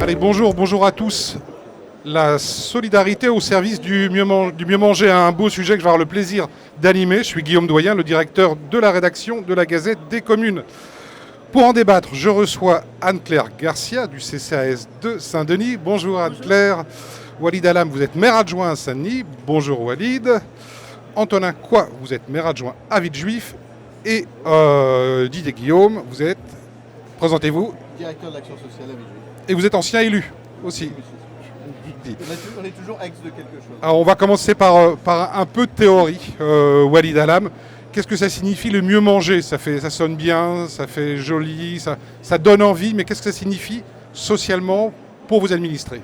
Allez, bonjour à tous. La solidarité au service du mieux manger, un beau sujet que je vais avoir le plaisir d'animer. Je suis Guillaume Doyen, le directeur de la rédaction de la Gazette des communes. Pour en débattre, je reçois Anne-Claire Garcia du CCAS de Saint-Denis. Bonjour Anne-Claire. Walid Alam, vous êtes maire adjoint à Saint-Denis. Bonjour Walid. Antonin Coy, vous êtes maire adjoint à Villejuif. Et Didier Guillaume, vous êtes, présentez-vous. Directeur de l'action sociale à Villejuif. Et vous êtes ancien élu aussi. On est toujours ex de quelque chose. Alors on va commencer par un peu de théorie. Walid Alam, qu'est-ce que ça signifie le mieux manger? Ça sonne bien, ça fait joli, ça donne envie, mais qu'est-ce que ça signifie socialement pour vos administrés?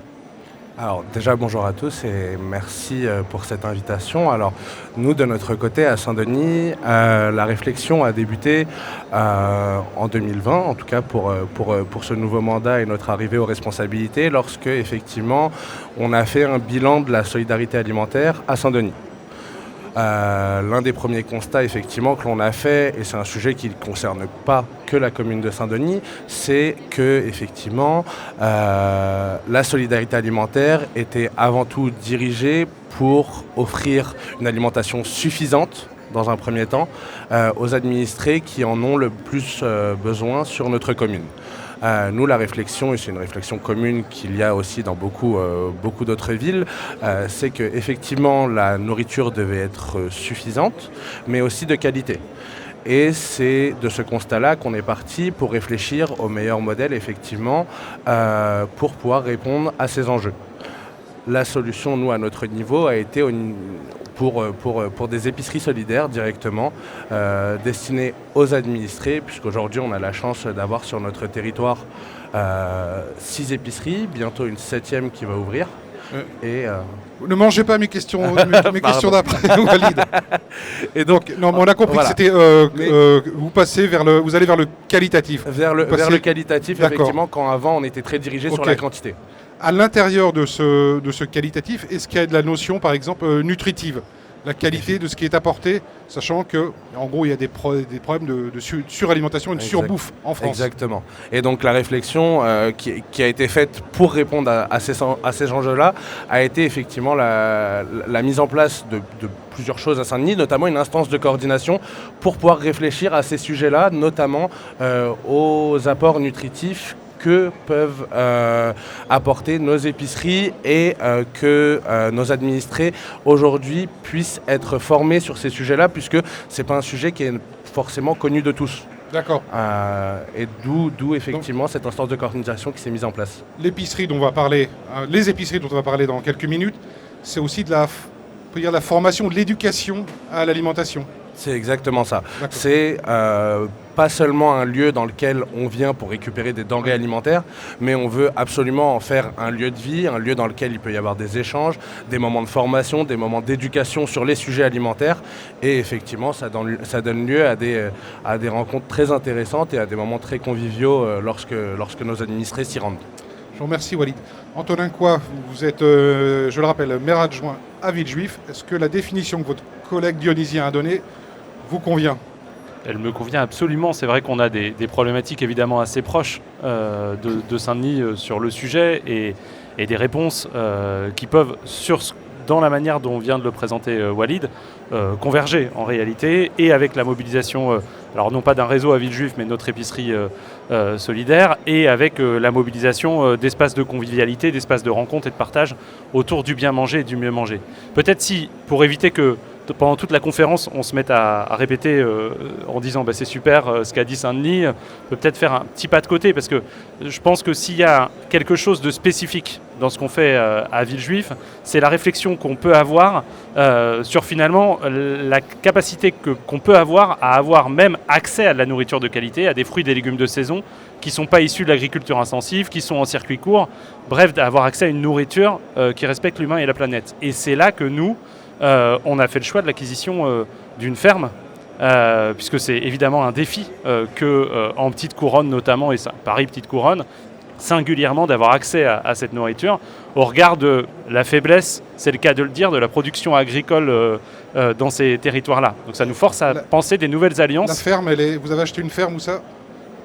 Alors déjà bonjour à tous et merci pour cette invitation. Alors nous de notre côté à Saint-Denis, la réflexion a débuté en 2020, en tout cas pour ce nouveau mandat et notre arrivée aux responsabilités, lorsque effectivement on a fait un bilan de la solidarité alimentaire à Saint-Denis. L'un des premiers constats effectivement que l'on a fait, et c'est un sujet qui ne concerne pas que la commune de Saint-Denis, c'est que effectivement la solidarité alimentaire était avant tout dirigée pour offrir une alimentation suffisante dans un premier temps aux administrés qui en ont le plus besoin sur notre commune. Nous, la réflexion, et c'est une réflexion commune qu'il y a aussi dans beaucoup d'autres villes, c'est qu'effectivement la nourriture devait être suffisante, mais aussi de qualité. Et c'est de ce constat-là qu'on est parti pour réfléchir au meilleur modèle, effectivement, pour pouvoir répondre à ces enjeux. La solution, nous, à notre niveau, a été pour des épiceries solidaires directement destinées aux administrés, puisqu'aujourd'hui on a la chance d'avoir sur notre territoire 6 épiceries, bientôt une 7e qui va ouvrir. Ne mangez pas mes questions d'après, Walid. Et donc, non, on a compris voilà. Que c'était vous allez vers le qualitatif. Vers le qualitatif, effectivement, quand avant on était très dirigé sur la quantité. À l'intérieur de ce qualitatif, est-ce qu'il y a de la notion, par exemple, nutritive? La qualité de ce qui est apporté, sachant qu'en gros, il y a des problèmes de suralimentation et de surbouffe en France. Exactement. Et donc, la réflexion qui a été faite pour répondre à ces enjeux-là a été effectivement la mise en place de plusieurs choses à Saint-Denis, notamment une instance de coordination pour pouvoir réfléchir à ces sujets-là, notamment aux apports nutritifs que peuvent apporter nos épiceries et que nos administrés aujourd'hui puissent être formés sur ces sujets-là, puisque ce n'est pas un sujet qui est forcément connu de tous. D'accord. Et d'où effectivement cette instance de coordination qui s'est mise en place. L'épicerie dont on va parler, les épiceries dont on va parler dans quelques minutes, c'est aussi de la formation, de l'éducation à l'alimentation. C'est exactement ça. D'accord. C'est pas seulement un lieu dans lequel on vient pour récupérer des denrées alimentaires, mais on veut absolument en faire un lieu de vie, un lieu dans lequel il peut y avoir des échanges, des moments de formation, des moments d'éducation sur les sujets alimentaires. Et effectivement, ça donne lieu à des rencontres très intéressantes et à des moments très conviviaux lorsque nos administrés s'y rendent. Je vous remercie Walid. Antonin Coy, vous êtes, je le rappelle, maire adjoint à Villejuif. Est-ce que la définition que votre collègue dionysien a donnée vous convient? Elle me convient absolument. C'est vrai qu'on a des problématiques évidemment assez proches de Saint-Denis sur le sujet et des réponses qui peuvent, dans la manière dont vient de le présenter Walid, converger en réalité, et avec la mobilisation, alors non pas d'un réseau à Villejuif, mais notre épicerie solidaire, et avec la mobilisation d'espaces de convivialité, d'espaces de rencontre et de partage autour du bien manger et du mieux manger. Peut-être pour éviter que pendant toute la conférence, on se met à répéter en disant c'est super ce qu'a dit Saint-Denis, on peut peut-être faire un petit pas de côté, parce que je pense que s'il y a quelque chose de spécifique dans ce qu'on fait à Villejuif, c'est la réflexion qu'on peut avoir sur finalement la capacité qu'on peut avoir à avoir même accès à de la nourriture de qualité, à des fruits et des légumes de saison qui ne sont pas issus de l'agriculture intensive, qui sont en circuit court, bref, d'avoir accès à une nourriture qui respecte l'humain et la planète. Et c'est là que nous, on a fait le choix de l'acquisition d'une ferme, puisque c'est évidemment un défi en petite couronne notamment, et Paris petite couronne, singulièrement d'avoir accès à cette nourriture, au regard de la faiblesse, c'est le cas de le dire, de la production agricole dans ces territoires-là. Donc ça nous force à penser des nouvelles alliances. La ferme, vous avez acheté une ferme ou ça?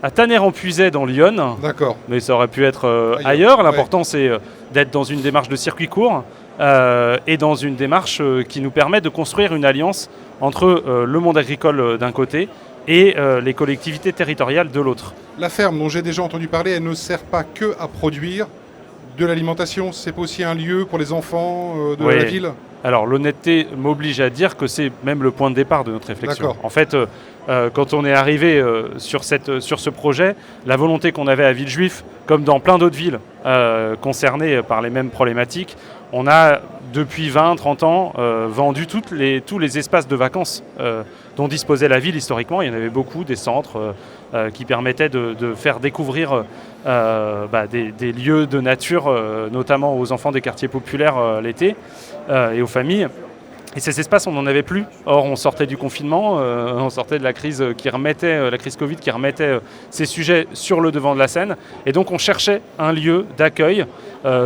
à Tanner-en-Puisaye dans l'Yonne, D'accord. mais ça aurait pu être ailleurs. Ouais. L'important, c'est d'être dans une démarche de circuit court et dans une démarche qui nous permet de construire une alliance entre le monde agricole d'un côté et les collectivités territoriales de l'autre. La ferme dont j'ai déjà entendu parler, elle ne sert pas que à produire de l'alimentation. C'est pas aussi un lieu pour les enfants de Oui. la ville. Alors l'honnêteté m'oblige à dire que c'est même le point de départ de notre réflexion. D'accord. En fait, quand on est arrivé sur ce projet, la volonté qu'on avait à Villejuif, comme dans plein d'autres villes concernées par les mêmes problématiques, on a depuis 20-30 ans vendu tous les espaces de vacances dont disposait la ville historiquement. Il y en avait beaucoup, des centres qui permettaient de faire découvrir des lieux de nature, notamment aux enfants des quartiers populaires l'été et aux familles. Et ces espaces, on n'en avait plus. Or, on sortait du confinement, on sortait de la crise la crise Covid qui remettait ces sujets sur le devant de la scène. Et donc, on cherchait un lieu d'accueil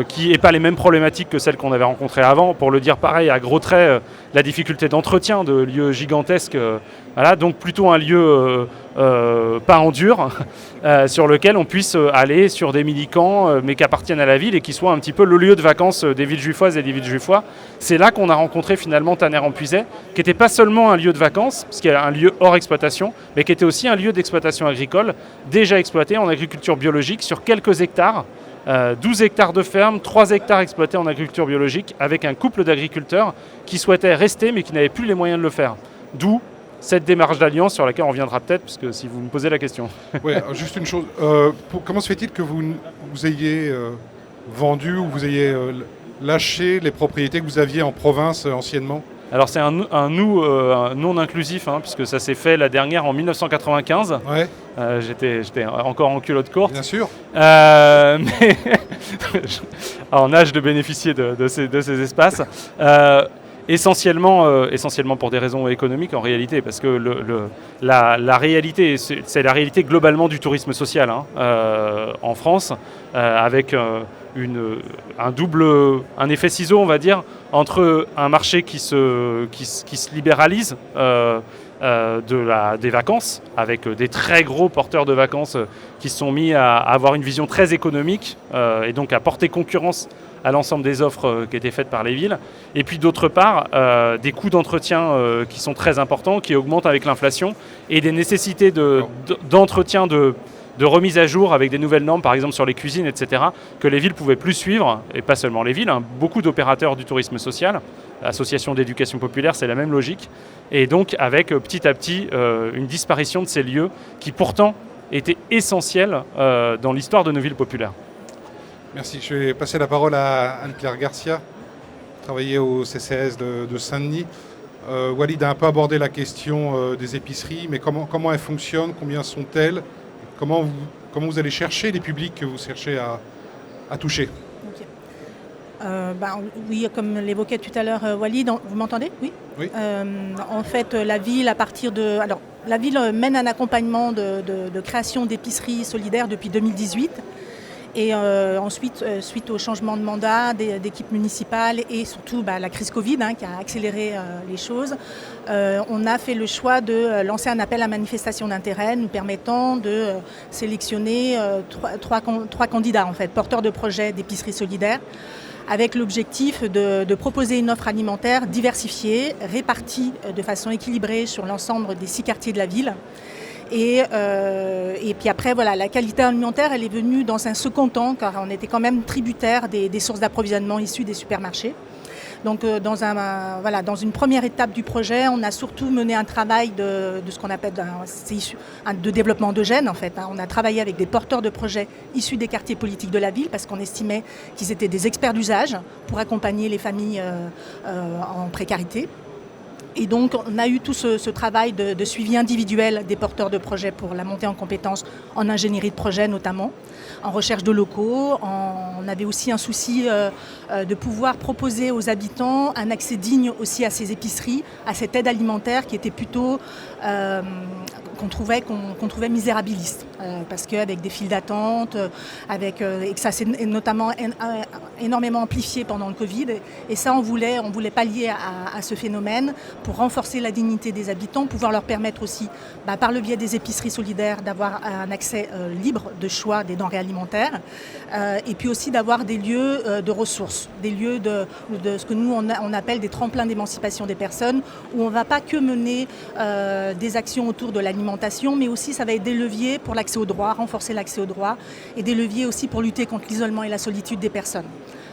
qui n'ait pas les mêmes problématiques que celles qu'on avait rencontrées avant. Pour le dire pareil, à gros traits, la difficulté d'entretien de lieux gigantesques. Voilà, donc plutôt un lieu pas en dur, sur lequel on puisse aller sur des mini-camps, mais qui appartiennent à la ville et qui soit un petit peu le lieu de vacances des Villejuifoises et des Villejuifois. C'est là qu'on a rencontré finalement Tanner-en-Puisaye, qui n'était pas seulement un lieu de vacances, parce qu'il y a un lieu hors exploitation, mais qui était aussi un lieu d'exploitation agricole, déjà exploité en agriculture biologique sur quelques hectares. 12 hectares de ferme, 3 hectares exploités en agriculture biologique, avec un couple d'agriculteurs qui souhaitaient rester, mais qui n'avaient plus les moyens de le faire. D'où cette démarche d'alliance sur laquelle on reviendra peut-être, parce que si vous me posez la question. Ouais, juste une chose. Comment se fait-il que vous ayez vendu ou vous ayez lâché les propriétés que vous aviez en province anciennement ? Alors c'est un non inclusif, puisque ça s'est fait la dernière en 1995. Ouais, J'étais encore en culotte courte. bien sûr. Mais en âge de bénéficier de ces espaces. Essentiellement pour des raisons économiques en réalité, parce que la réalité, c'est la réalité globalement du tourisme social en France, avec un effet ciseau, on va dire, entre un marché qui se libéralise des vacances, avec des très gros porteurs de vacances qui se sont mis à avoir une vision très économique et donc à porter concurrence à l'ensemble des offres qui étaient faites par les villes. Et puis d'autre part, des coûts d'entretien qui sont très importants, qui augmentent avec l'inflation, et des nécessités d'entretien, de remise à jour avec des nouvelles normes, par exemple sur les cuisines, etc., que les villes ne pouvaient plus suivre, et pas seulement les villes, beaucoup d'opérateurs du tourisme social, l'association d'éducation populaire, c'est la même logique, et donc avec petit à petit une disparition de ces lieux qui pourtant étaient essentiels dans l'histoire de nos villes populaires. Merci. Je vais passer la parole à Anne-Claire Garcia, travaillée au CCAS de Saint-Denis. Walid a un peu abordé la question des épiceries, mais comment elles fonctionnent, combien sont-elles, comment vous allez chercher les publics que vous cherchez à toucher. Oui, comme l'évoquait tout à l'heure Walid, vous m'entendez ? Oui. Oui. En fait, la ville, la ville mène un accompagnement de création d'épiceries solidaires depuis 2018. Et ensuite, suite au changement de mandat d'équipe municipale et surtout la crise Covid qui a accéléré les choses, on a fait le choix de lancer un appel à manifestation d'intérêt nous permettant de sélectionner trois candidats, en fait, porteurs de projets d'épicerie solidaire, avec l'objectif de proposer une offre alimentaire diversifiée, répartie de façon équilibrée sur l'ensemble des 6 quartiers de la ville. Et puis après, la qualité alimentaire, elle est venue dans un second temps, car on était quand même tributaire des sources d'approvisionnement issues des supermarchés. Donc dans une première étape du projet, on a surtout mené un travail de ce qu'on appelle de développement de gènes, en fait. On a travaillé avec des porteurs de projets issus des quartiers politiques de la ville, parce qu'on estimait qu'ils étaient des experts d'usage pour accompagner les familles en précarité. Et donc, on a eu tout ce travail de suivi individuel des porteurs de projets pour la montée en compétences en ingénierie de projet notamment, en recherche de locaux. On avait aussi un souci de pouvoir proposer aux habitants un accès digne aussi à ces épiceries, à cette aide alimentaire qui était plutôt qu'on trouvait misérabiliste, parce qu'avec des files d'attente, et que ça s'est notamment énormément amplifié pendant le Covid. Et ça, on voulait pallier à ce phénomène pour renforcer la dignité des habitants, pouvoir leur permettre aussi, par le biais des épiceries solidaires, d'avoir un accès libre de choix des denrées alimentaires. Et puis aussi d'avoir des lieux de ressources, des lieux de ce que nous on appelle des tremplins d'émancipation des personnes, où on ne va pas que mener des actions autour de l'alimentation, mais aussi ça va être des leviers pour l'accès aux droits, renforcer l'accès aux droits, et des leviers aussi pour lutter contre l'isolement et la solitude des personnes.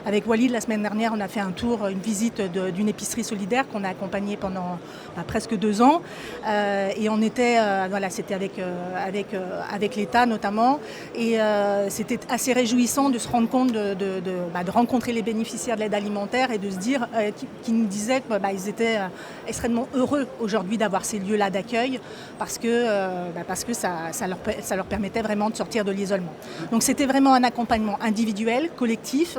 Avec Walid, la semaine dernière, on a fait un tour, une visite d'une épicerie solidaire qu'on a accompagnée pendant presque 2 ans. Et on était, c'était avec l'État notamment. Et c'était assez réjouissant de se rendre compte de rencontrer les bénéficiaires de l'aide alimentaire et de se dire, qui nous disaient qu'ils étaient extrêmement heureux aujourd'hui d'avoir ces lieux-là d'accueil parce que ça leur permettait vraiment de sortir de l'isolement. Donc c'était vraiment un accompagnement individuel, collectif,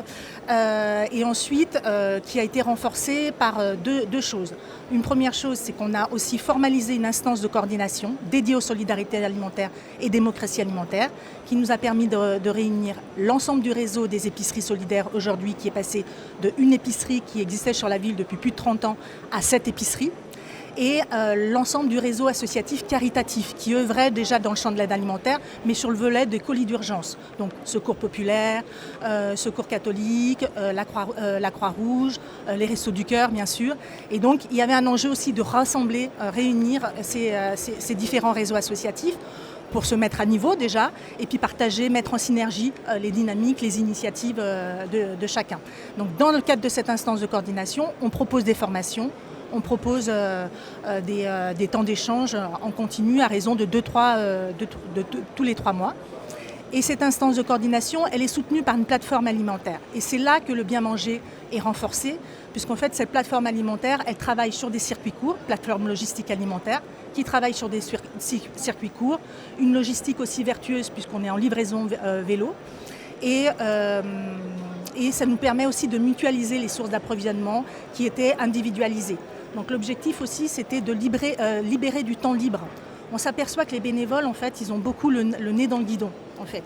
et ensuite qui a été renforcé par deux choses. Une première chose, c'est qu'on a aussi formalisé une instance de coordination dédiée aux solidarités alimentaires et démocratie alimentaire qui nous a permis de réunir l'ensemble du réseau des épiceries solidaires aujourd'hui qui est passé de une épicerie qui existait sur la ville depuis plus de 30 ans à 7 épiceries. Et l'ensemble du réseau associatif caritatif qui œuvrait déjà dans le champ de l'aide alimentaire, mais sur le volet des colis d'urgence. Donc Secours populaire, Secours catholique, la Croix-Rouge, les Restos du Cœur, bien sûr. Et donc il y avait un enjeu aussi de rassembler, réunir ces différents réseaux associatifs pour se mettre à niveau déjà, et puis partager, mettre en synergie les dynamiques, les initiatives de chacun. Donc dans le cadre de cette instance de coordination, on propose des formations. On propose des temps d'échange en continu à raison de tous les 3 mois. Et cette instance de coordination, elle est soutenue par une plateforme alimentaire. Et c'est là que le bien manger est renforcé, puisqu'en fait, cette plateforme alimentaire, elle travaille sur des circuits courts, plateforme logistique alimentaire, qui travaille sur des circuits courts, une logistique aussi vertueuse, puisqu'on est en livraison vélo. Et ça nous permet aussi de mutualiser les sources d'approvisionnement qui étaient individualisées. Donc l'objectif aussi, c'était de libérer du temps libre. On s'aperçoit que les bénévoles, en fait, ils ont beaucoup le nez dans le guidon, en fait,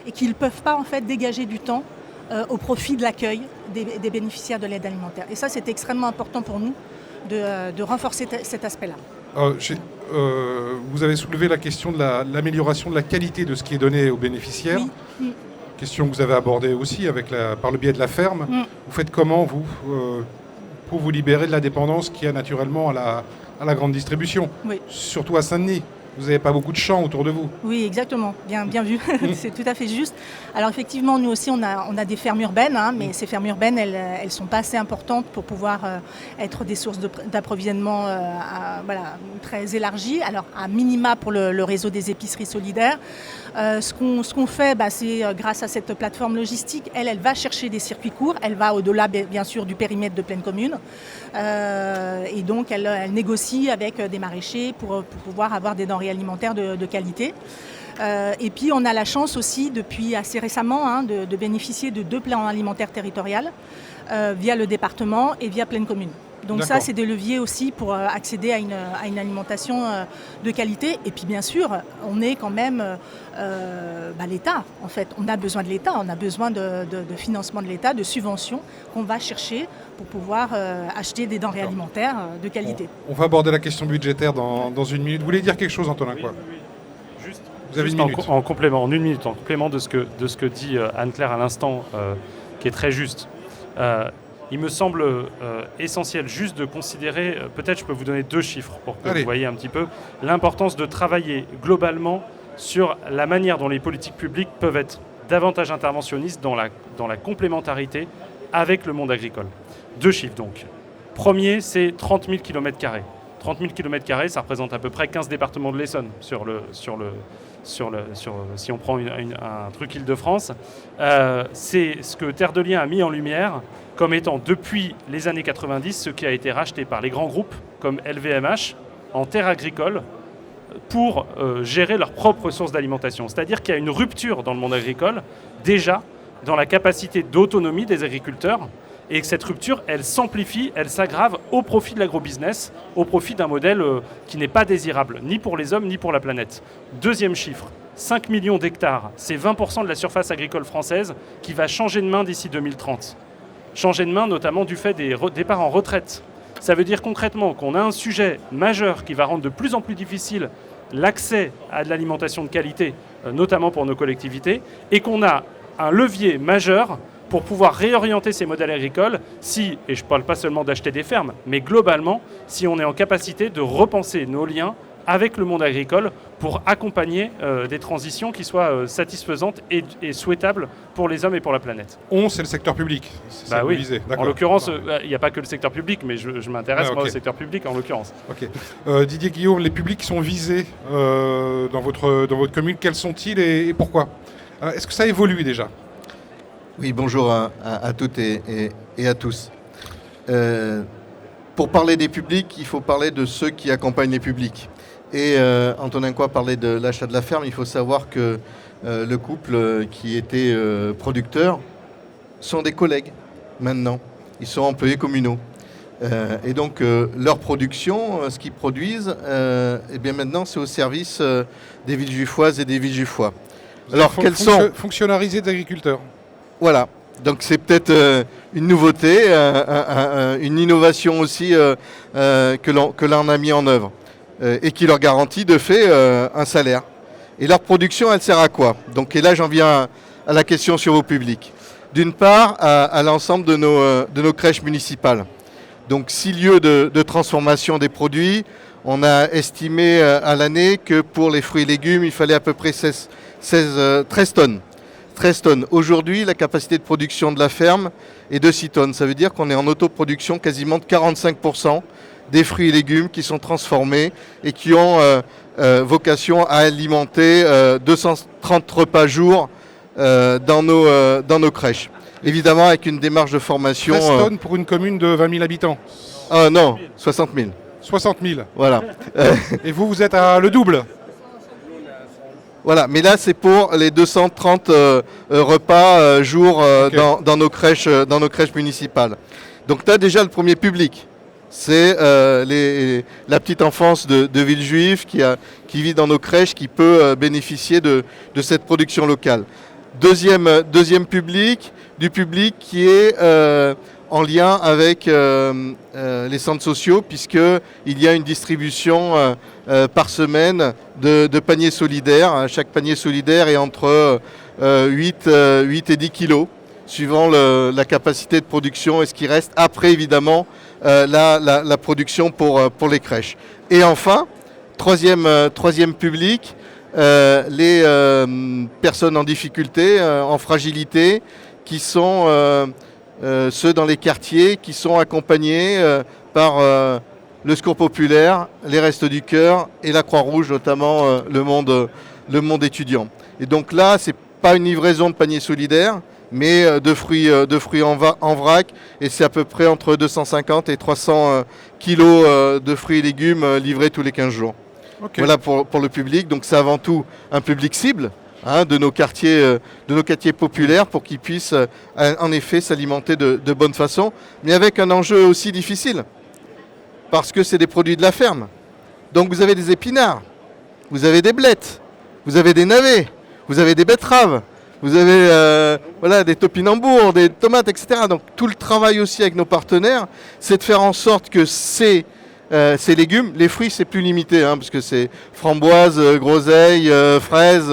et qu'ils ne peuvent pas, en fait, dégager du temps au profit de l'accueil des bénéficiaires de l'aide alimentaire. Et ça, c'est extrêmement important pour nous de renforcer cet aspect-là. Vous avez soulevé la question de l'amélioration de la qualité de ce qui est donné aux bénéficiaires. Oui. Question que vous avez abordée aussi par le biais de la ferme. Vous faites comment, vous, pour vous libérer de la dépendance qu'il y a naturellement à la grande distribution, surtout à Saint-Denis? Vous n'avez pas beaucoup de champs autour de vous. Oui, exactement. Bien vu. C'est tout à fait juste. Alors effectivement, nous aussi, on a des fermes urbaines, mais ces fermes urbaines, elles ne sont pas assez importantes pour pouvoir être des sources d'approvisionnement très élargies. Alors, à minima pour le réseau des épiceries solidaires. Ce qu'on fait, c'est grâce à cette plateforme logistique, elle va chercher des circuits courts. Elle va au-delà, bien sûr, du périmètre de Plaine Commune. Et donc, elle négocie avec des maraîchers pour pouvoir avoir des denrées alimentaires de qualité. Et puis on a la chance aussi depuis assez récemment de bénéficier de 2 plans alimentaires territoriaux via le département et via Plaine Commune. Donc ça, c'est des leviers aussi pour accéder à une alimentation de qualité. Et puis bien sûr, on est quand même l'État. En fait, on a besoin de l'État, on a besoin de financement de l'État, de subventions qu'on va chercher pour pouvoir acheter des denrées alimentaires de qualité. On va aborder la question budgétaire dans 1 minute. Vous voulez dire quelque chose, Antonin? Oui. Vous avez 1 minute. En complément de ce que dit Anne-Claire à l'instant, qui est très juste. Il me semble essentiel juste de considérer, peut-être je peux vous donner 2 chiffres pour que vous voyez un petit peu l'importance de travailler globalement sur la manière dont les politiques publiques peuvent être davantage interventionnistes dans la complémentarité avec le monde agricole. 2 chiffres donc. Premier, c'est 30 000 km². 30 000 km², ça représente à peu près 15 départements de l'Essonne si on prend un truc Île-de-France. C'est ce que Terre de Liens a mis en lumière comme étant depuis les années 90 ce qui a été racheté par les grands groupes comme LVMH en terres agricoles pour gérer leurs propres sources d'alimentation. C'est-à-dire qu'il y a une rupture dans le monde agricole déjà dans la capacité d'autonomie des agriculteurs et que cette rupture, elle s'amplifie, elle s'aggrave au profit de l'agrobusiness, au profit d'un modèle qui n'est pas désirable, ni pour les hommes, ni pour la planète. 2e chiffre, 5 millions d'hectares, c'est 20% de la surface agricole française qui va changer de main d'ici 2030. changer de main, notamment du fait des départs en retraite. Ça veut dire concrètement qu'on a un sujet majeur qui va rendre de plus en plus difficile l'accès à de l'alimentation de qualité, notamment pour nos collectivités, et qu'on a un levier majeur pour pouvoir réorienter ces modèles agricoles si, et je ne parle pas seulement d'acheter des fermes, mais globalement, si on est en capacité de repenser nos liens avec le monde agricole pour accompagner des transitions qui soient satisfaisantes et souhaitables pour les hommes et pour la planète. C'est le secteur public. C'est ça que vous Oui. visez. En D'accord. l'occurrence, il n'y a pas que le secteur public, mais je m'intéresse moi au secteur public en l'occurrence. Ok. Didier Guillaume, les publics qui sont visés dans votre commune, quels sont-ils et pourquoi? Est-ce que ça évolue déjà? Oui, bonjour à toutes et à tous. Pour parler des publics, il faut parler de ceux qui accompagnent les publics. Et Antonin Coix parlait de l'achat de la ferme. Il faut savoir que le couple qui était producteur sont des collègues maintenant. Ils sont employés communaux. Et donc leur production, ce qu'ils produisent, eh bien maintenant c'est au service des Villejuiffoises et des Villejuiffois. Alors quels sont fonctionnariser des agriculteurs? Voilà, donc c'est peut-être une nouveauté, une innovation aussi que l'on a mis en œuvre et qui leur garantit de fait un salaire. Et leur production, elle sert à quoi? Donc, et là, j'en viens à la question sur vos publics. D'une part, à l'ensemble de nos crèches municipales. Donc 6 lieux de transformation des produits. On a estimé à l'année que pour les fruits et légumes, il fallait à peu près 13 tonnes. 13 tonnes. Aujourd'hui, la capacité de production de la ferme est de 6 tonnes. Ça veut dire qu'on est en autoproduction quasiment de 45% des fruits et légumes qui sont transformés et qui ont vocation à alimenter 230 repas jour dans nos crèches. Évidemment, avec une démarche de formation... 13 tonnes pour une commune de 20 000 habitants? Non, 60 000. 60 000. Voilà. Et vous êtes à le double? Voilà, mais là c'est pour les 230 repas jour Okay. dans nos crèches municipales. Donc tu as déjà le premier public. C'est la petite enfance de Villejuif qui vit dans nos crèches, qui peut bénéficier de cette production locale. Deuxième public, du public qui est en lien avec les centres sociaux, puisqu'il y a une distribution par semaine de paniers solidaires. Chaque panier solidaire est entre 8 et 10 kilos, suivant la capacité de production et ce qui reste. Après, évidemment, la production pour les crèches. Et enfin, troisième public, les personnes en difficulté, en fragilité, qui sont ceux dans les quartiers, qui sont accompagnés par le Secours populaire, les Restos du Cœur et la Croix-Rouge, notamment le monde étudiant. Et donc là, c'est pas une livraison de paniers solidaires, mais de fruits en vrac, et c'est à peu près entre 250 et 300 kilos de fruits et légumes livrés tous les 15 jours. Okay. Voilà pour le public. Donc c'est avant tout un public cible de nos quartiers populaires pour qu'ils puissent en effet s'alimenter de bonne façon, mais avec un enjeu aussi difficile, parce que c'est des produits de la ferme. Donc vous avez des épinards, vous avez des blettes, vous avez des navets, vous avez des betteraves, vous avez des topinambours, des tomates, etc. Donc tout le travail aussi avec nos partenaires, c'est de faire en sorte que ces légumes, les fruits c'est plus limité, parce que c'est framboises, groseilles, fraises,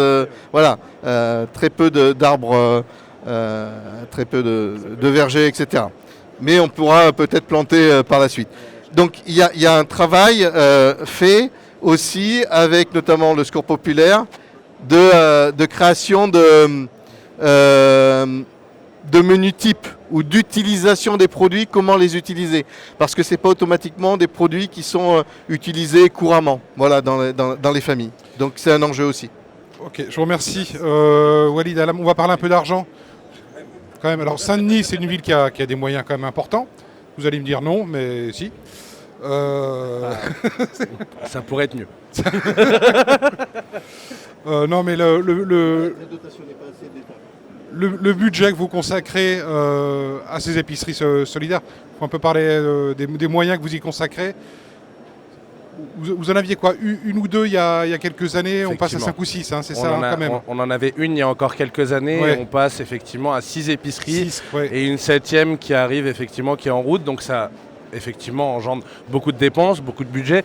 très peu d'arbres, très peu de vergers, etc. Mais on pourra peut-être planter par la suite. Donc il y a un travail fait aussi avec notamment le Secours populaire de création de menus types ou d'utilisation des produits, comment les utiliser. Parce que ce n'est pas automatiquement des produits qui sont utilisés couramment dans les familles. Donc c'est un enjeu aussi. Ok, je vous remercie. Walid Alam, on va parler un peu d'argent. Quand même. Alors Saint-Denis, c'est une ville qui a des moyens quand même importants. Vous allez me dire non, mais si. Ça pourrait être mieux. Non, mais le budget que vous consacrez à ces épiceries solidaires, il faut un peu parler des moyens que vous y consacrez. Vous en aviez quoi, une ou deux il y a quelques années, on passe à Effectivement. 5 ou 6, c'est ça quand même. On en avait une il y a encore quelques années, Ouais. et on passe effectivement à 6 épiceries 6, ouais. et une 7e qui arrive effectivement, qui est en route. Donc ça effectivement engendre beaucoup de dépenses, beaucoup de budget.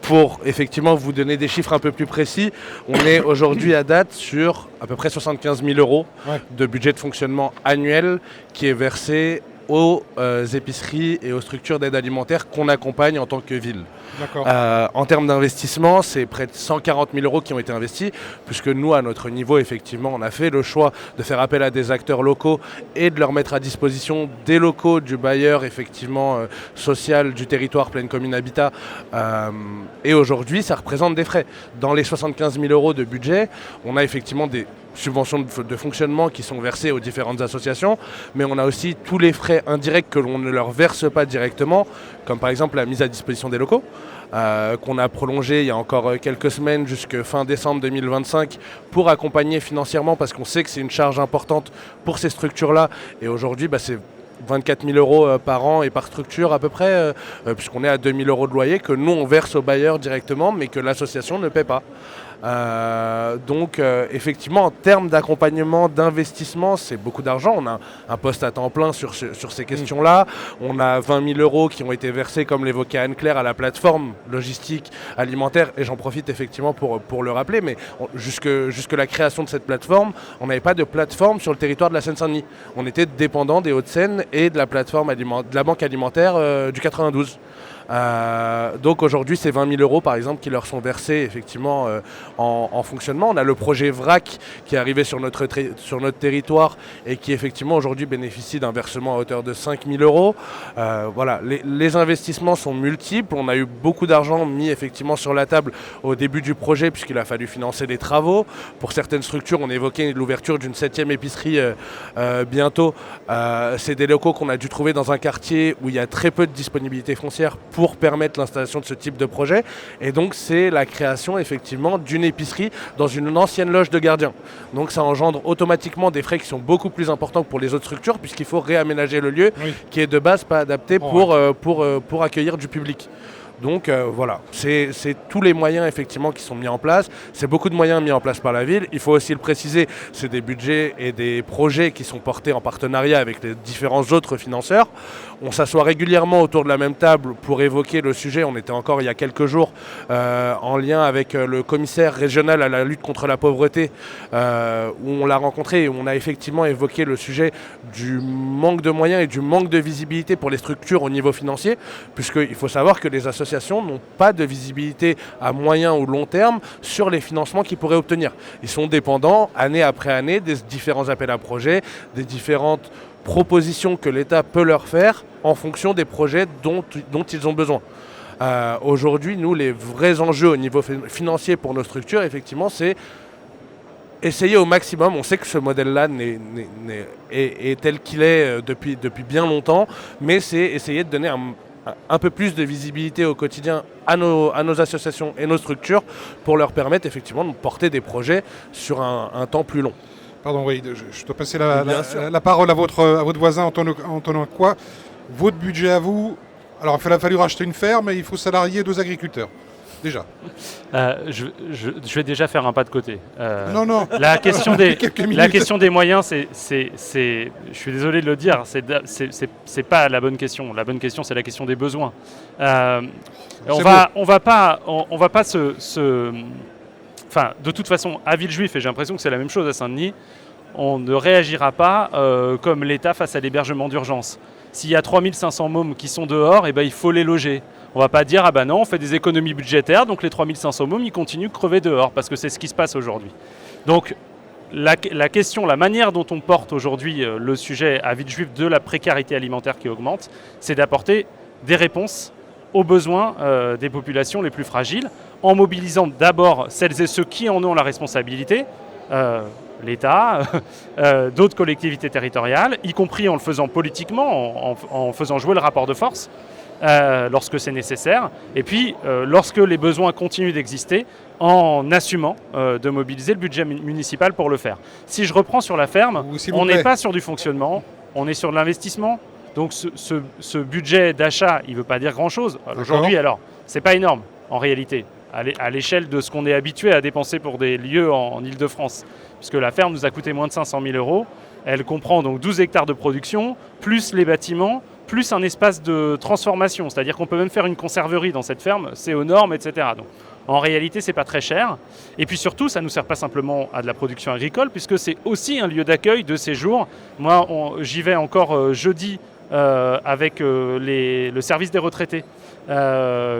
Pour effectivement vous donner des chiffres un peu plus précis, on est aujourd'hui à date sur à peu près 75 000 euros Ouais. de budget de fonctionnement annuel qui est versé aux épiceries et aux structures d'aide alimentaire qu'on accompagne en tant que ville. D'accord. En termes d'investissement, c'est près de 140 000 euros qui ont été investis, puisque nous, à notre niveau, effectivement, on a fait le choix de faire appel à des acteurs locaux et de leur mettre à disposition des locaux du bailleur, effectivement, social du territoire Pleine Commune Habitat. Et aujourd'hui, ça représente des frais. Dans les 75 000 euros de budget, on a effectivement des subventions de fonctionnement qui sont versées aux différentes associations, mais on a aussi tous les frais indirects que l'on ne leur verse pas directement, comme par exemple la mise à disposition des locaux, qu'on a prolongé il y a encore quelques semaines jusqu'à fin décembre 2025 pour accompagner financièrement, parce qu'on sait que c'est une charge importante pour ces structures-là. Et aujourd'hui, c'est 24 000 euros par an et par structure à peu près, puisqu'on est à 2 000 euros de loyer que nous on verse aux bailleurs directement, mais que l'association ne paie pas. Donc effectivement, en termes d'accompagnement, d'investissement, c'est beaucoup d'argent. On a un poste à temps plein sur ces questions-là. On a 20 000 euros qui ont été versés, comme l'évoquait Anne-Claire, à la plateforme logistique alimentaire. Et j'en profite effectivement pour le rappeler, mais jusque la création de cette plateforme, on n'avait pas de plateforme sur le territoire de la Seine-Saint-Denis. On était dépendant des Hauts-de-Seine et de la plateforme de la banque alimentaire du 92. Donc aujourd'hui, c'est 20 000 euros par exemple qui leur sont versés effectivement en fonctionnement. On a le projet VRAC qui est arrivé sur notre territoire et qui effectivement aujourd'hui bénéficie d'un versement à hauteur de 5 000 euros. Voilà, les investissements sont multiples. On a eu beaucoup d'argent mis effectivement sur la table au début du projet, puisqu'il a fallu financer des travaux. Pour certaines structures, on évoquait l'ouverture d'une 7e épicerie bientôt. C'est des locaux qu'on a dû trouver dans un quartier où il y a très peu de disponibilité foncière pour permettre l'installation de ce type de projet. Et donc c'est la création effectivement d'une épicerie dans une ancienne loge de gardiens. Donc ça engendre automatiquement des frais qui sont beaucoup plus importants que pour les autres structures, puisqu'il faut réaménager le lieu qui est de base pas adapté pour accueillir du public. Donc voilà, c'est tous les moyens effectivement qui sont mis en place. C'est beaucoup de moyens mis en place par la ville. Il faut aussi le préciser, c'est des budgets et des projets qui sont portés en partenariat avec les différents autres financeurs. On s'assoit régulièrement autour de la même table pour évoquer le sujet. On était encore il y a quelques jours en lien avec le commissaire régional à la lutte contre la pauvreté, où on l'a rencontré et où on a effectivement évoqué le sujet du manque de moyens et du manque de visibilité pour les structures au niveau financier, puisqu'il faut savoir que les associations n'ont pas de visibilité à moyen ou long terme sur les financements qu'ils pourraient obtenir. Ils sont dépendants année après année des différents appels à projets, des différentes propositions que l'État peut leur faire en fonction des projets dont ils ont besoin. Aujourd'hui, nous, les vrais enjeux au niveau financier pour nos structures, effectivement, c'est essayer au maximum. On sait que ce modèle-là est tel qu'il est depuis bien longtemps, mais c'est essayer de donner un peu plus de visibilité au quotidien à nos associations et nos structures pour leur permettre effectivement de porter des projets sur un temps plus long. Pardon, oui, je dois passer la parole à votre voisin Antonin Quoi. Votre budget à vous, alors il a fallu racheter une ferme et il faut salarier 2 agriculteurs. Déjà. Je vais déjà faire un pas de côté. Non. La question des moyens, je suis désolé de le dire, c'est pas la bonne question. La bonne question, c'est la question des besoins. On va pas enfin, de toute façon, à Villejuif, et j'ai l'impression que c'est la même chose à Saint-Denis, on ne réagira pas comme l'État face à l'hébergement d'urgence. S'il y a 3500 mômes qui sont dehors, il faut les loger. On ne va pas dire, ah ben non, on fait des économies budgétaires, donc les 3500 mômes, ils continuent de crever dehors, parce que c'est ce qui se passe aujourd'hui. Donc, la question, la manière dont on porte aujourd'hui le sujet à Villejuif de la précarité alimentaire qui augmente, c'est d'apporter des réponses aux besoins des populations les plus fragiles, en mobilisant d'abord celles et ceux qui en ont la responsabilité, l'État, d'autres collectivités territoriales, y compris en le faisant politiquement, en faisant jouer le rapport de force, lorsque c'est nécessaire, et puis lorsque les besoins continuent d'exister, en assumant de mobiliser le budget municipal pour le faire. Si je reprends sur la ferme, on n'est pas sur du fonctionnement, on est sur de l'investissement. Donc ce budget d'achat, il ne veut pas dire grand-chose. Aujourd'hui, alors, c'est pas énorme. en réalité, à l'échelle de ce qu'on est habitué à dépenser pour des lieux en Île-de-France. Puisque la ferme nous a coûté moins de 500 000 €. Elle comprend donc 12 hectares de production, plus les bâtiments, plus un espace de transformation. C'est-à-dire qu'on peut même faire une conserverie dans cette ferme, c'est aux normes, etc. Donc, en réalité, c'est pas très cher. Et puis surtout, ça ne nous sert pas simplement à de la production agricole, puisque c'est aussi un lieu d'accueil de séjour. Moi, j'y vais encore jeudi avec le service des retraités,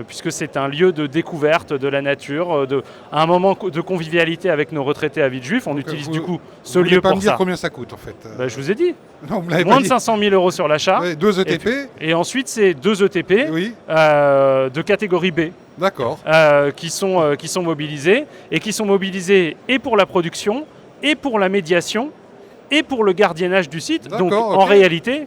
puisque c'est un lieu de découverte de la nature, un moment de convivialité avec nos retraités à Villejuif. On utilise du coup ce lieu pour ça. Vous ne pouvez pas me dire combien ça coûte en fait Je vous ai dit. Non, vous l'avez moins pas de dit. 500 000 € sur l'achat. Ouais, 2 ETP. Et ensuite, c'est 2 ETP Oui. De catégorie B. D'accord. Qui sont mobilisés et pour la production, et pour la médiation, et pour le gardiennage du site. Donc en réalité,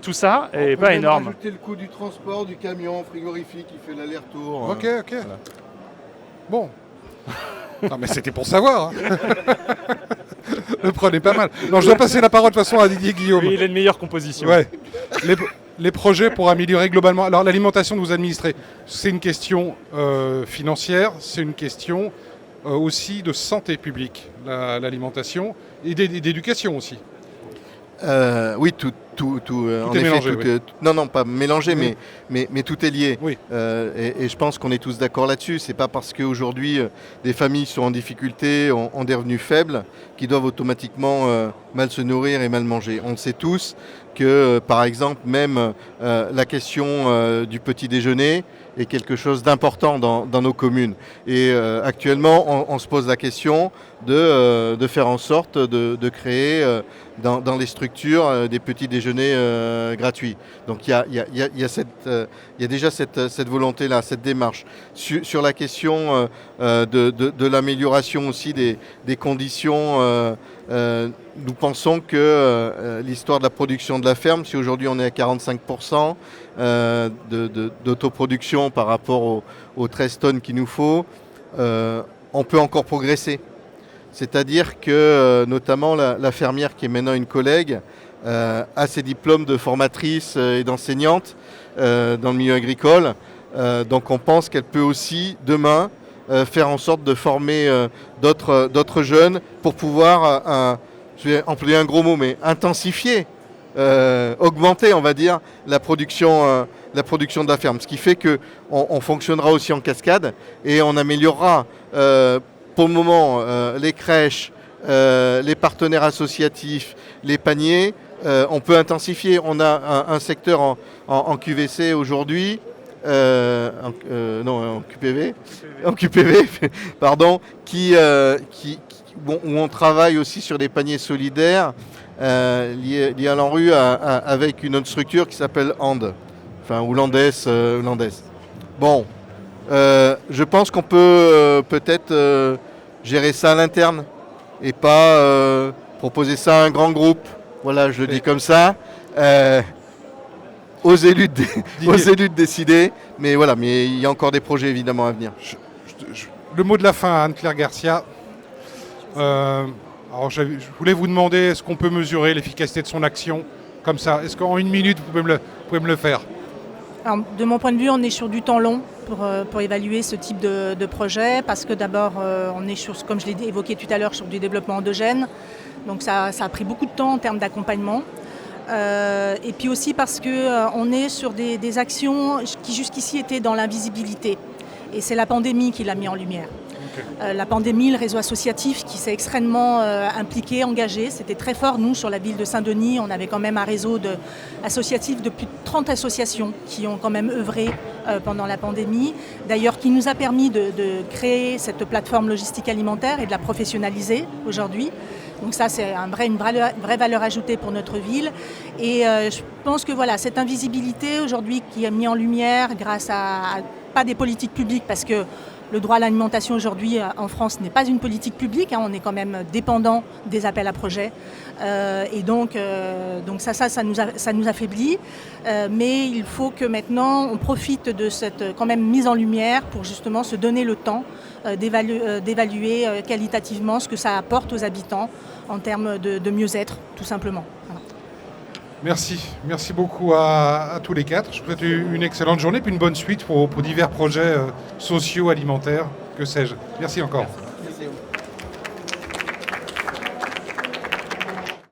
tout ça n'est pas énorme. On peut ajouter le coût du transport, du camion frigorifique qui fait l'aller-retour. Ok. Voilà. Bon. Non mais c'était pour savoir. Le prenez pas mal. Non, je dois passer la parole de toute façon à Didier Guillaume. Oui, il a une meilleure composition. Ouais. Les projets pour améliorer globalement. Alors l'alimentation de vos administrés, c'est une question financière, c'est une question aussi de santé publique, l'alimentation, et d'éducation aussi. Oui, tout en est effet, mélangé, oui. non, pas mélangé, mais tout est lié. Oui. Et je pense qu'on est tous d'accord là-dessus. C'est pas parce qu'aujourd'hui des familles sont en difficulté, ont des revenus faibles, qu'ils doivent automatiquement mal se nourrir et mal manger. On sait tous que, par exemple, même la question du petit déjeuner est quelque chose d'important dans nos communes. Et actuellement, on se pose la question de faire en sorte de créer dans les structures des petits déjeuners gratuits. Donc il y a déjà cette volonté-là, cette démarche. Sur la question de l'amélioration aussi des conditions, nous pensons que l'histoire de la production de la ferme, si aujourd'hui on est à 45% d'autoproduction par rapport aux 13 tonnes qu'il nous faut, on peut encore progresser. C'est-à-dire que notamment la fermière qui est maintenant une collègue a ses diplômes de formatrice et d'enseignante dans le milieu agricole. Donc on pense qu'elle peut aussi demain faire en sorte de former d'autres jeunes pour pouvoir, je vais employer un gros mot, mais intensifier, augmenter, on va dire, la production de la ferme. Ce qui fait qu'on fonctionnera aussi en cascade et on améliorera pour le moment les crèches, les partenaires associatifs, les paniers. On peut intensifier. On a un secteur en QVC aujourd'hui. En QPV, pardon, où on travaille aussi sur des paniers solidaires liés à l'ANRU avec une autre structure qui s'appelle AND, ou Landes. Bon, je pense qu'on peut peut-être gérer ça à l'interne et pas proposer ça à un grand groupe. Voilà, je le dis comme ça. Aux élus de décider, mais voilà, mais il y a encore des projets évidemment à venir. Le mot de la fin à Anne-Claire Garcia. Alors je voulais vous demander, est-ce qu'on peut mesurer l'efficacité de son action comme ça? Est-ce qu'en 1 minute, vous pouvez me le faire? Alors, de mon point de vue, on est sur du temps long pour évaluer ce type de projet, parce que d'abord, on est sur, comme je l'ai évoqué tout à l'heure, sur du développement endogène. Donc ça a pris beaucoup de temps en termes d'accompagnement. Et puis aussi parce qu'on est sur des actions qui jusqu'ici étaient dans l'invisibilité. Et c'est la pandémie qui l'a mis en lumière. Okay. La pandémie, le réseau associatif qui s'est extrêmement impliqué, engagé. C'était très fort. Nous, sur la ville de Saint-Denis, on avait quand même un réseau associatif de plus de 30 associations qui ont quand même œuvré pendant la pandémie. D'ailleurs, qui nous a permis de créer cette plateforme logistique alimentaire et de la professionnaliser aujourd'hui. Donc ça, c'est une vraie valeur ajoutée pour notre ville. Et je pense que voilà, cette invisibilité aujourd'hui qui est mise en lumière grâce à pas des politiques publiques, parce que le droit à l'alimentation aujourd'hui en France n'est pas une politique publique, on est quand même dépendant des appels à projets. Et donc ça nous affaiblit. Mais il faut que maintenant on profite de cette quand même mise en lumière pour justement se donner le temps d'évaluer qualitativement ce que ça apporte aux habitants en termes de mieux-être, tout simplement. Voilà. Merci beaucoup à tous les quatre. Je vous souhaite une excellente journée puis une bonne suite pour divers projets sociaux, alimentaires, que sais-je. Merci encore.